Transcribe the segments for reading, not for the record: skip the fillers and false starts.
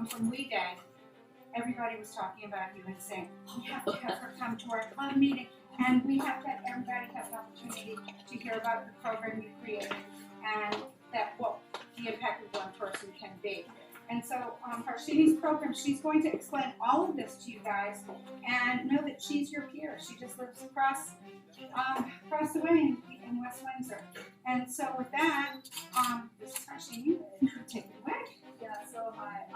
when we did, everybody was talking about you and saying, we have to have her come to our club meeting, and we have to have everybody have the opportunity to hear about the program you created and that what the impact of one person can be. And so Harshini's program, she's going to explain all of this to you guys, and know that she's your peer. She just lives across the way in West Windsor. And so with that, this is Harshini. Take it away. Yeah, so hi.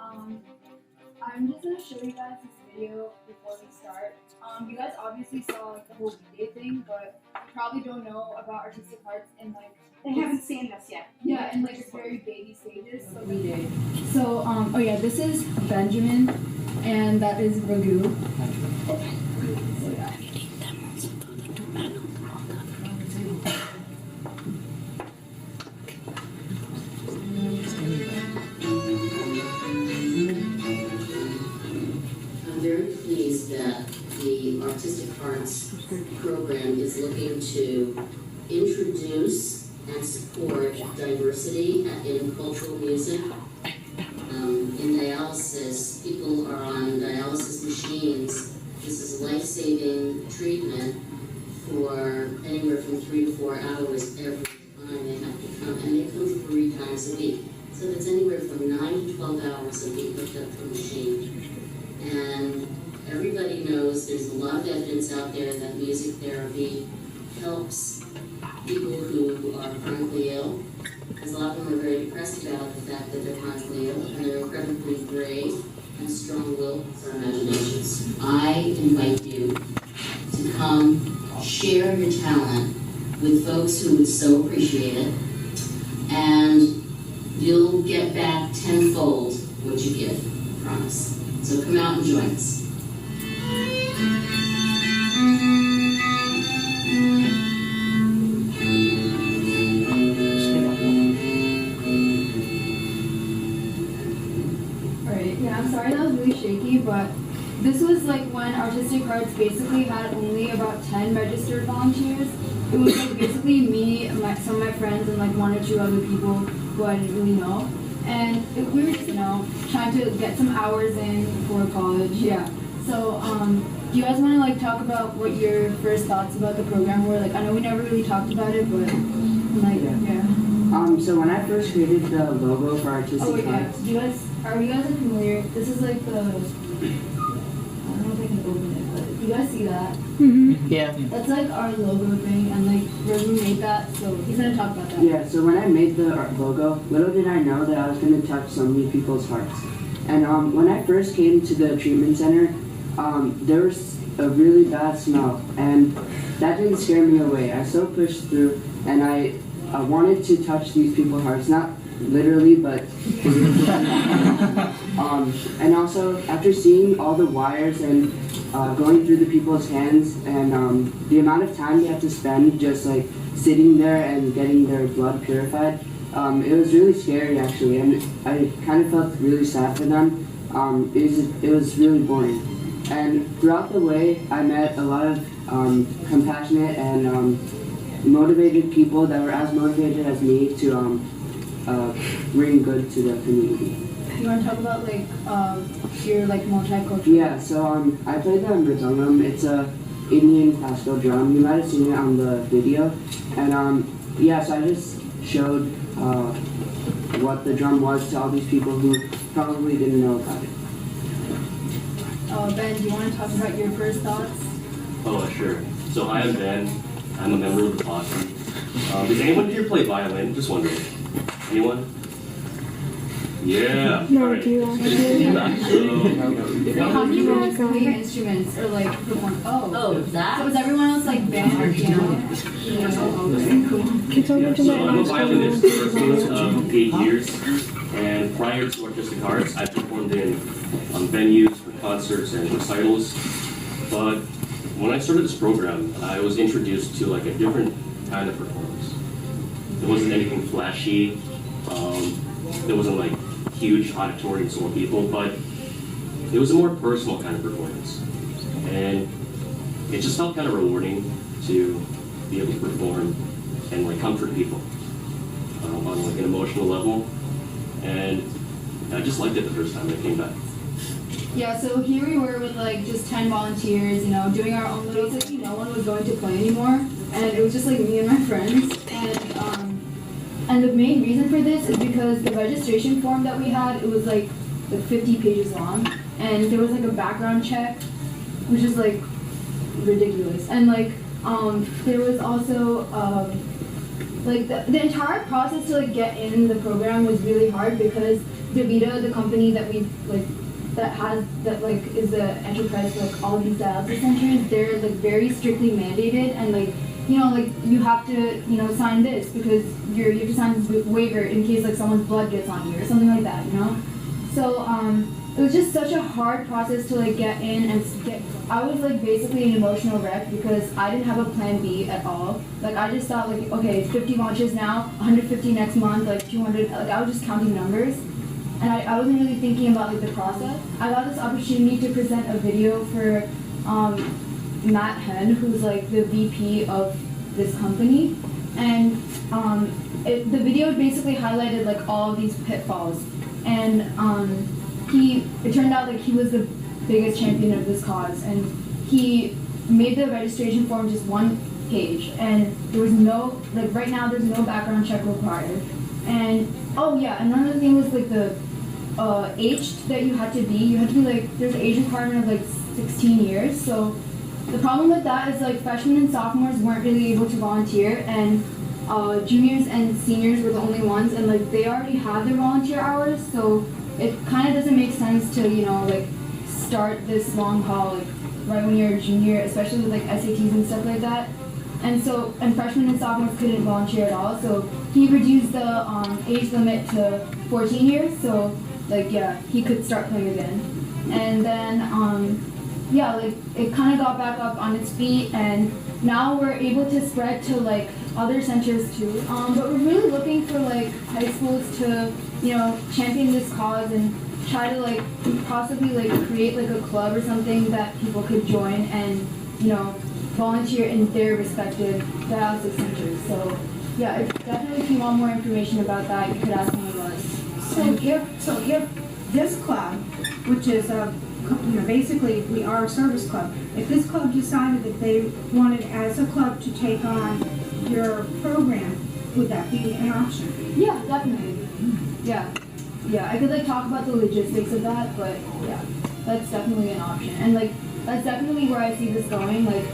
I'm just gonna show you guys this video before we start. You guys obviously saw like the whole video thing, but you probably don't know about artistic arts in like They haven't seen this yet. yeah, in like its very baby stages. So we did. So oh yeah, this is Benjamin, and that is Raghu. So yeah. I'm very pleased that the Artistic Arts program is looking to introduce and support diversity in cultural music. In dialysis, people are on dialysis machines. This is life-saving treatment for anywhere from 3 to 4 hours every time they have to come, and they come 3 times a week. So that's anywhere from 9 to 12 hours of being hooked up to a machine. And everybody knows there's a lot of evidence out there that music therapy helps people who are chronically ill, because a lot of them are very depressed about the fact that they're chronically ill, and they're incredibly brave and strong-willed for imaginations. I invite you to come share your talent with folks who would so appreciate it, and you'll get back tenfold what you give, I promise. So come out and join us. Alright, yeah, I'm sorry that was really shaky, but this was like when Artistic Arts basically had only about 10 registered volunteers. It was like basically me, some of my friends, and like 1 or 2 other people who I didn't really know. And we were just, trying to get some hours in for college, yeah. So, do you guys want to like talk about what your first thoughts about the program were? Like, I know we never really talked about it, but like, yeah. So when I first created the logo for Artistic Oh, wait, yeah. Arts, Are you guys familiar? This is like the, I don't know if I can open it, but you guys see that? yeah. That's like our logo thing, and like Raghu made that, so he's gonna talk about that. Yeah, so when I made the logo, little did I know that I was going to touch so many people's hearts. And when I first came to the treatment center, there was a really bad smell, and that didn't scare me away. I still pushed through, and I wanted to touch these people's hearts, not literally, but and also, after seeing all the wires and going through the people's hands, and the amount of time they have to spend just like sitting there and getting their blood purified, it was really scary actually, and I kind of felt really sad for them. It was really boring. And throughout the way, I met a lot of compassionate and motivated people that were as motivated as me to bring good to the community. You want to talk about like your like multicultural? Yeah, so I played the mridangam. It's a Indian classical drum. You might have seen it on the video. And yeah, so I just showed what the drum was to all these people who probably didn't know about it. Ben, do you want to talk about your first thoughts? Oh, sure. So hi, I'm Ben. I'm a member of the posse. Does anyone here play violin? Just wondering. Anyone? Yeah. No, right. do you How do you guys play instruments or like perform? Oh, that? So is everyone else like band or piano? Yeah. Kids over to So my I'm a high violinist school. for 8 years, and prior to Artistic Arts, I performed in venues for concerts and recitals. But when I started this program, I was introduced to like a different kind of performance. There wasn't anything flashy. There wasn't like huge auditoriums full of people, but it was a more personal kind of performance, and it just felt kind of rewarding to be able to perform and like comfort people on like an emotional level. And And I just liked it the first time I came back. Yeah, so here we were with like just 10 volunteers, you know, doing our own little, basically no one was going to play anymore, and it was just like me and my friends, and the main reason for this is because the registration form that we had, it was like 50 pages long, and there was like a background check, which is like ridiculous, and like, there was also, like the entire process to like get in the program was really hard because DaVita, the company that we like, that is the enterprise for like all these dialysis centers, they're like very strictly mandated, and like, you know, like you have to, you know, sign this because you have to sign this waiver in case like someone's blood gets on you or something like that, you know. So it was just such a hard process to like get in and get. I was like basically an emotional wreck because I didn't have a plan B at all. Like I just thought like, okay, 50 launches now, 150 next month, like 200. Like I was just counting numbers. And I wasn't really thinking about like the process. I got this opportunity to present a video for Matt Henn, who's like the VP of this company, and the video basically highlighted like all of these pitfalls. And it turned out like he was the biggest champion of this cause, and he made the registration form just one page, and there was no, like right now there's no background check required. And oh yeah, another thing was like the age that you had to be like, there's an age requirement of like 16 years. So the problem with that is like freshmen and sophomores weren't really able to volunteer, and juniors and seniors were the only ones, and like they already had their volunteer hours, so it kind of doesn't make sense to, you know, like start this long haul like right when you're a junior, especially with like SATs and stuff like that. And so, and freshmen and sophomores couldn't volunteer at all, so he reduced the age limit to 14 years, so like, yeah, he could start playing again. And then, yeah, like, it kind of got back up on its feet, and now we're able to spread to, like, other centers, too. But we're really looking for, like, high schools to, you know, champion this cause and try to, like, possibly, like, create, like, a club or something that people could join and, you know, volunteer in their respective dialysis centers. So, yeah, if you want more information about that, you could ask one of us. So if this club, which is basically we are a service club, if this club decided that they wanted as a club to take on your program, would that be an option? Yeah, definitely. Yeah, I could like talk about the logistics of that, but yeah, that's definitely an option, and like that's definitely where I see this going. Like